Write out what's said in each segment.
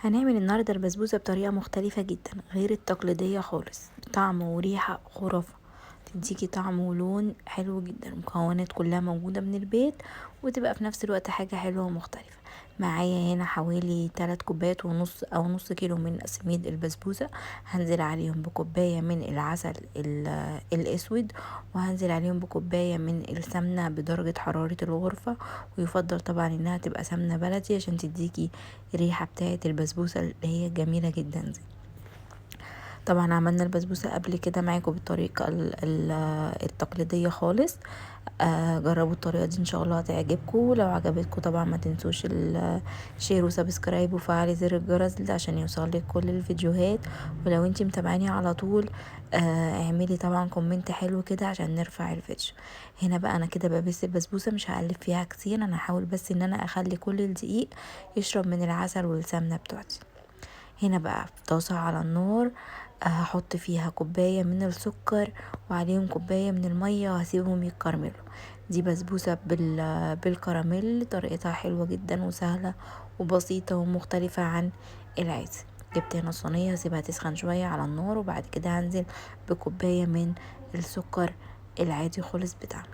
هنعمل النهاردة البسبوسة بطريقة مختلفة جدا غير التقليدية خالص. طعم وريحة خرافة، تديكي طعم ولون حلو جدا. المكونات كلها موجودة من البيت، وتبقى في نفس الوقت حاجة حلوة ومختلفة. معايا هنا حوالي 3 كوبايات ونص او نص كيلو من سميد البسبوسة. هنزل عليهم بكوباية من العسل الاسود، وهنزل عليهم بكوباية من السمنة بدرجة حرارة الغرفة، ويفضل طبعا انها تبقى سمنة بلدي عشان تديكي الريحة بتاعة البسبوسة اللي هي جميلة جدا دي. طبعا عملنا البسبوسة قبل كده معاكم بالطريقة التقليدية خالص. جربوا الطريقة دي ان شاء الله هتعجبكم. لو عجبتكم طبعا ما تنسوش الشير وسبسكرايب وفعلي زر الجرس ده عشان يوصلك كل الفيديوهات. ولو انتي متابعاني على طول اعملي طبعا كومنت حلو كده عشان نرفع الفيديو. هنا بقى انا كده ببس البسبوسة، مش هقلب فيها كتير، انا هحاول بس ان انا اخلي كل الدقيق يشرب من العسل والسمنة بتوعتي. هنا بقى في طاسة على النار هحط فيها كوباية من السكر وعليهم كوباية من المية وهسيبهم يتكرملوا. دي بسبوسة بالكراميل، طريقتها حلوة جدا وسهلة وبسيطة ومختلفة عن العادي. جبت هنا صينية هسيبها تسخن شوية على النار، وبعد كده هنزل بكوباية من السكر العادي خالص بتاعنا.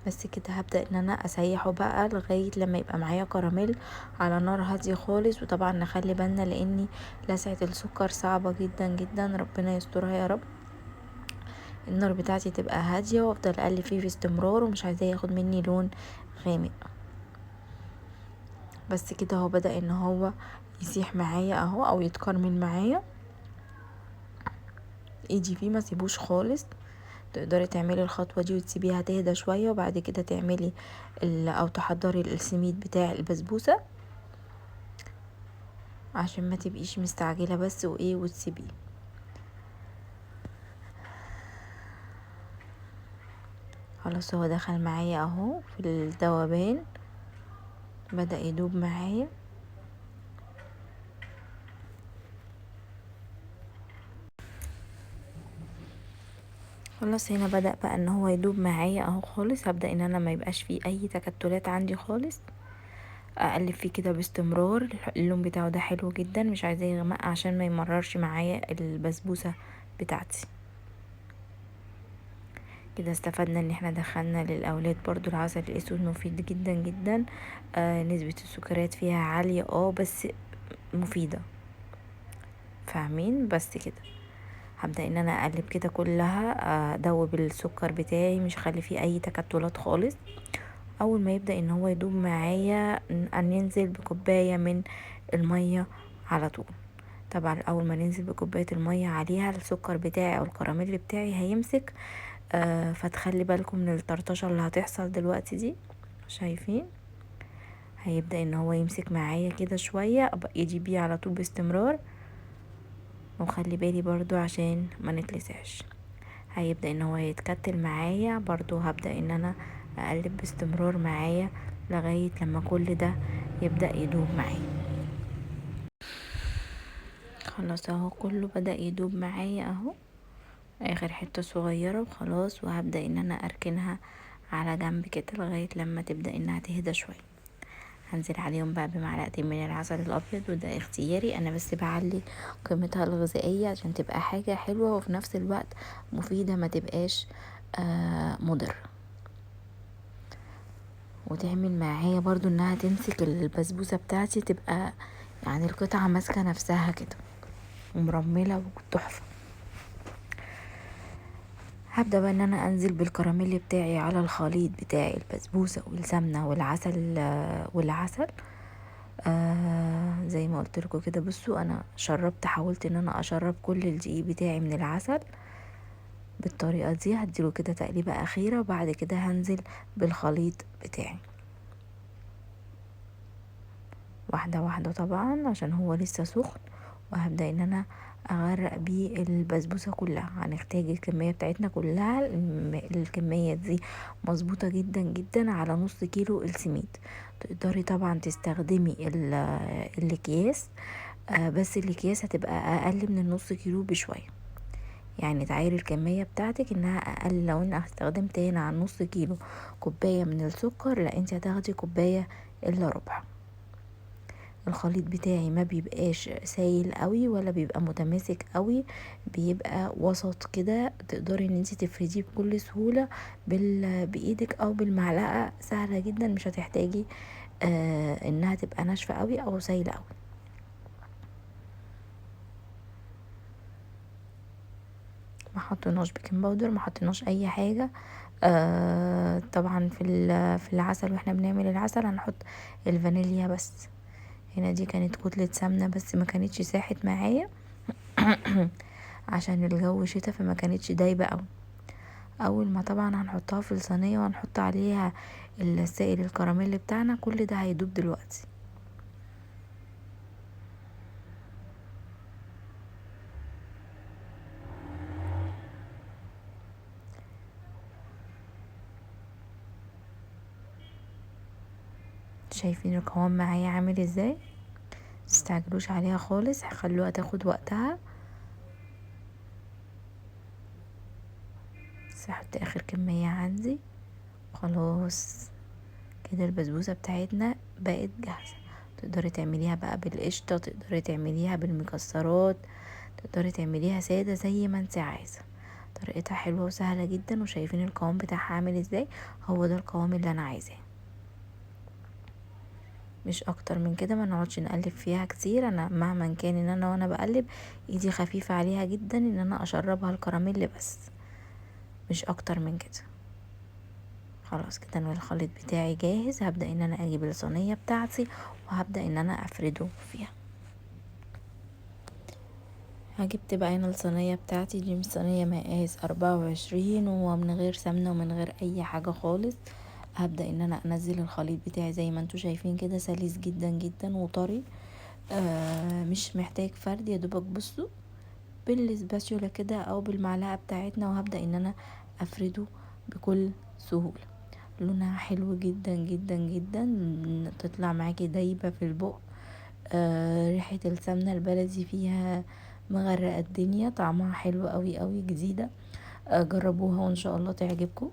بس كده هبدأ ان انا اسيحه بقى لغاية لما يبقى معايا كراميل على نار هادية خالص. وطبعا نخلي بالنا لاني لسعة السكر صعبة جدا جدا، ربنا يسترها يا رب. النار بتاعتي تبقى هادية وافضل اقلب فيه في استمرار، ومش عايزاه ياخد مني لون غامق. بس كده هو بدأ ان هو يسيح معايا اهو او يتكرمل معايا. ايدي فيه ما سيبوش خالص. تقدري تعملي الخطوة دي وتسيبيها تهدى شوية، وبعد كده تعملي او تحضري السميد بتاع البسبوسة عشان ما تبقيش مستعجلة بس وايه وتسيبيه. خلاص هو دخل معايا اهو في الذوبان، بدأ يدوب معايا. خلاص هنا بدأ بقى ان هو يدوب معايا اهو خالص. هبدأ ان انا ما يبقاش فيه اي تكتلات عندي خالص، اقلب فيه كده باستمرار. اللون بتاعه ده حلو جدا، مش عايزاه يغمق عشان ما يمررش معايا البسبوسة بتاعتي. كده استفدنا ان احنا دخلنا للاولاد برضو العسل الاسود مفيد جدا جدا. نسبة السكريات فيها عالية بس مفيدة، فاهمين؟ بس كده هبدأ ان انا اقلب كده كلها، ادوب السكر بتاعي، مش اخلي فيه اي تكتلات خالص. اول ما يبدأ ان هو يدوب معايا ان ننزل بكوباية من المية على طول. طبعا اول ما ننزل بكوباية المية عليها السكر بتاعي او الكراميل بتاعي هيمسك. فتخلي بالكم من الطرطشة اللي هتحصل دلوقتي دي. شايفين؟ هيبدأ ان هو يمسك معايا كده شوية، ابقى ايدي بيه على طول باستمرار، وخلي بالي برضو عشان ما نتلسعش. هيبدأ ان هو يتكتل معايا برضو، هبدأ ان انا اقلب باستمرار معايا لغاية لما كل ده يبدأ يدوب معايا. خلاص اهو كله بدأ يدوب معايا اهو، اخر حتة صغيرة وخلاص. وهبدأ ان انا اركنها على جنب كده لغاية لما تبدأ انها تهدى شوية. هنزل عليهم بقى بمعلقتين من العسل الابيض، وده اختياري انا، بس بعلي قيمتها الغذائية عشان تبقى حاجة حلوة وفي نفس الوقت مفيدة، ما تبقاش مضر. وتعمل معايا برضو انها تمسك البسبوسة بتاعتي، تبقى يعني القطعة ماسكة نفسها كده ومرملة وتحفة. هبدأ بقى ان انا انزل بالكراميل بتاعي على الخليط بتاعي البسبوسة والسمنة والعسل. زي ما قلت لكم كده. بصوا انا شربت، حاولت ان انا اشرب كل الدقيق بتاعي من العسل بالطريقة دي. هديله كده تقليبة اخيرة، وبعد كده هنزل بالخليط بتاعي واحدة واحدة طبعا عشان هو لسه سخن. وهبدأ ان انا اغرق بيه البسبوسة كلها. هنحتاج الكمية بتاعتنا كلها، الكمية دي مظبوطة جدا جدا على نص كيلو السميد. تقدري طبعا تستخدمي الاكياس، بس الاكياس هتبقى اقل من النص كيلو بشوية. يعني تعايري الكمية بتاعتك انها اقل. لو انا استخدمت هنا على نص كيلو كوباية من السكر، لا انت هتاخدي كوباية الا ربع. الخليط بتاعي ما بيبقاش سايل قوي ولا بيبقى متماسك قوي، بيبقى وسط كده، تقدري ان انت تفرديه بكل سهولة بايدك او بالمعلقة، سهلة جدا، مش هتحتاجي انها تبقى ناشفة قوي او سايلة قوي. ما حطيناش بيكنج باودر، ما حطيناش اي حاجة. طبعا في العسل، واحنا بنعمل العسل هنحط الفانيليا بس. هنا دي كانت كتلة سمنة بس ما كانتش ساحت معايا عشان الجو شتا، فما كانتش دايبة قوي. اول ما طبعا هنحطها في الصينية وهنحط عليها السائل الكراميل بتاعنا، كل ده هيدوب دلوقتي. شايفين القوام معايا عامل ازاي؟ متستعجلوش عليها خالص، هخلوها تاخد وقتها. بس هحط اخر كمية عندي. خلاص كده البسبوسة بتاعتنا بقت جاهزة. تقدري تعمليها بقى بالقشطة، تقدري تعمليها بالمكسرات، تقدري تعمليها سادة زي ما انت عايزة. طريقتها حلوة وسهلة جدا. وشايفين القوام بتاعها عامل ازاي؟ هو ده القوام اللي انا عايزاه، مش اكتر من كده. ما نقعدش نقلب فيها كتير. انا مهما كان ان انا وانا بقلب ايدي خفيفة عليها جدا، ان انا اشربها الكراميل بس، مش اكتر من كده. خلاص كده انا الخليط بتاعي جاهز. هبدأ ان انا اجيب الصينية بتاعتي وهبدأ ان انا افرده فيها. جبت بقى هنا الصينية بتاعتي دي، مش صينية مقاس 24، ومن غير سمنة ومن غير اي حاجة خالص. هبدأ ان انا انزل الخليط بتاعي زي ما انتوا شايفين كده، سلس جدا جدا وطري. مش محتاج فرد، يا دوبك بصوا بالسباتشولا كده او بالمعلقة بتاعتنا، وهبدأ ان انا افرده بكل سهولة. لونها حلو جدا جدا جدا، تطلع معاكي دايبة في البق. ريحة السمنة البلدي فيها مغرقة الدنيا، طعمها حلو قوي قوي، جديدة. جربوها وان شاء الله تعجبكم.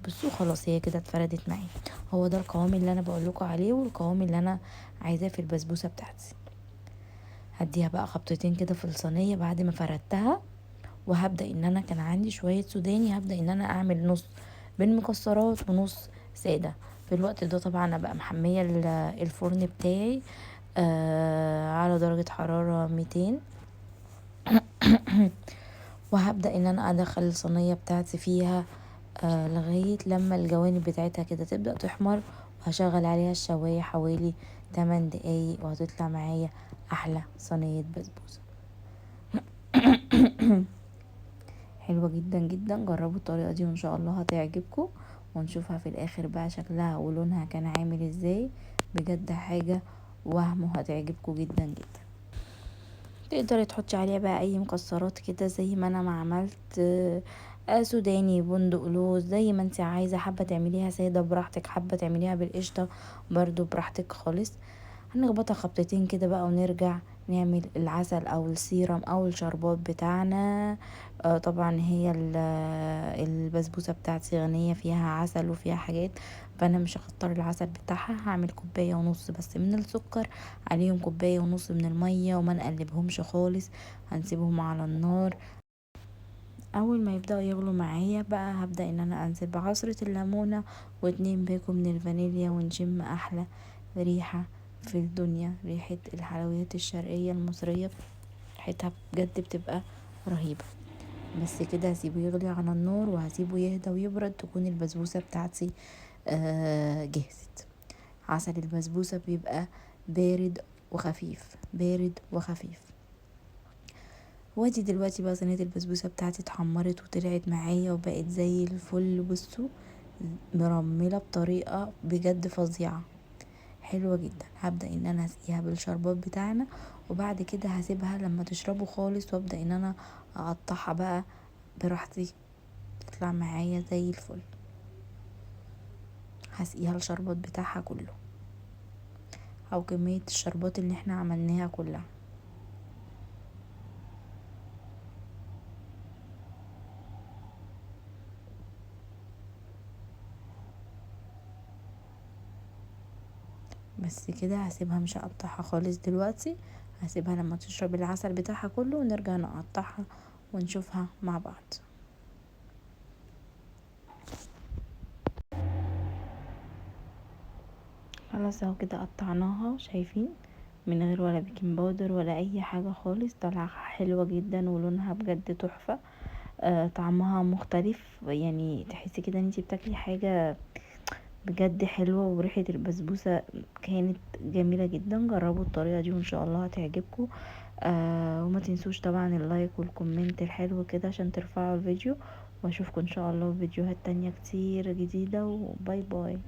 بصوا خلاص هي كده اتفردت معايا. هو ده القوام اللي انا بقولكوا عليه، والقوام اللي انا عايزاه في البسبوسة بتاعتي. هديها بقى خبطتين كده في الصينية بعد ما فردتها، وهبدأ ان انا كان عندي شوية سوداني، هبدأ ان انا اعمل نص بالمكسرات ونص سادة. في الوقت ده طبعا ابقى محمية الفرن بتاعي على درجة حرارة 200. وهبدأ ان انا ادخل الصينية بتاعتي فيها لغاية لما الجوانب بتاعتها كده تبدأ تحمر، وهشغل عليها الشواية حوالي 8 دقايق، وهتطلع معايا احلى صينية بسبوسة. حلوة جدا جدا. جربوا الطريقة دي وان شاء الله هتعجبكم. ونشوفها في الاخر بقى شكلها ولونها كان عامل ازاي. بجد حاجة وهم، وهتعجبكم جدا جدا. تقدري تحطي عليها بقى اي مكسرات كده زي ما انا ما عملت. سوداني، بندق، لوز، زي ما انت عايزة. حابة تعمليها سادة براحتك، حابة تعمليها بالقشطة برضو براحتك خالص. هنخبطها خبطتين كده بقى ونرجع نعمل العسل او السيرم او الشربات بتاعنا. طبعا هي البسبوسة بتاعتي غنية فيها عسل وفيها حاجات، فانا مش هكتر العسل بتاعها. هعمل كوباية ونص بس من السكر، عليهم كوباية ونص من المية، وما نقلبهمش خالص، هنسيبهم على النار. اول ما يبداوا يغلوا معايا بقى، هبدا ان انا انزل بعصرة الليمونة و2 باكو من الفانيليا، ونشم احلى ريحة في الدنيا، ريحة الحلويات الشرقية المصرية. ريحتها بجد بتبقى رهيبة. بس كده هسيبه يغلي على النار وهسيبه يهدى ويبرد، تكون البسبوسة بتاعتي جهزت. عسل البسبوسة بيبقى بارد وخفيف، بارد وخفيف. وادي دلوقتي بقى صينية البسبوسة بتاعتي اتحمرت وطلعت معايا وبقت زي الفل. بصوا مرملة بطريقة بجد فظيعة، حلوة جدا. هبدأ ان انا اسقيها بالشربات بتاعنا، وبعد كده هسيبها لما تشربه خالص، وابدأ ان انا اقطعها بقى براحتي، تطلع معايا زي الفل. هسقيها الشربات بتاعها كله، او كمية الشربات اللي احنا عملناها كلها. بس كده هسيبها، مش هقطعها خالص دلوقتي، هسيبها لما تشرب العسل بتاعها كله ونرجع نقطعها ونشوفها مع بعض. خلاص اهو كده قطعناها، شايفين؟ من غير ولا بيكنج باودر ولا اي حاجة خالص، طالعة حلوة جدا ولونها بجد تحفة. طعمها مختلف، يعني تحسي كده ان انتي بتاكلي حاجة بجد حلوة، وريحة البسبوسة كانت جميلة جدا. جربوا الطريقة دي وان شاء الله هتعجبكم. وما تنسوش طبعا اللايك والكومنت الحلو كده عشان ترفعوا الفيديو، واشوفكم ان شاء الله في فيديوهات تانية كتير جديدة، وباي باي.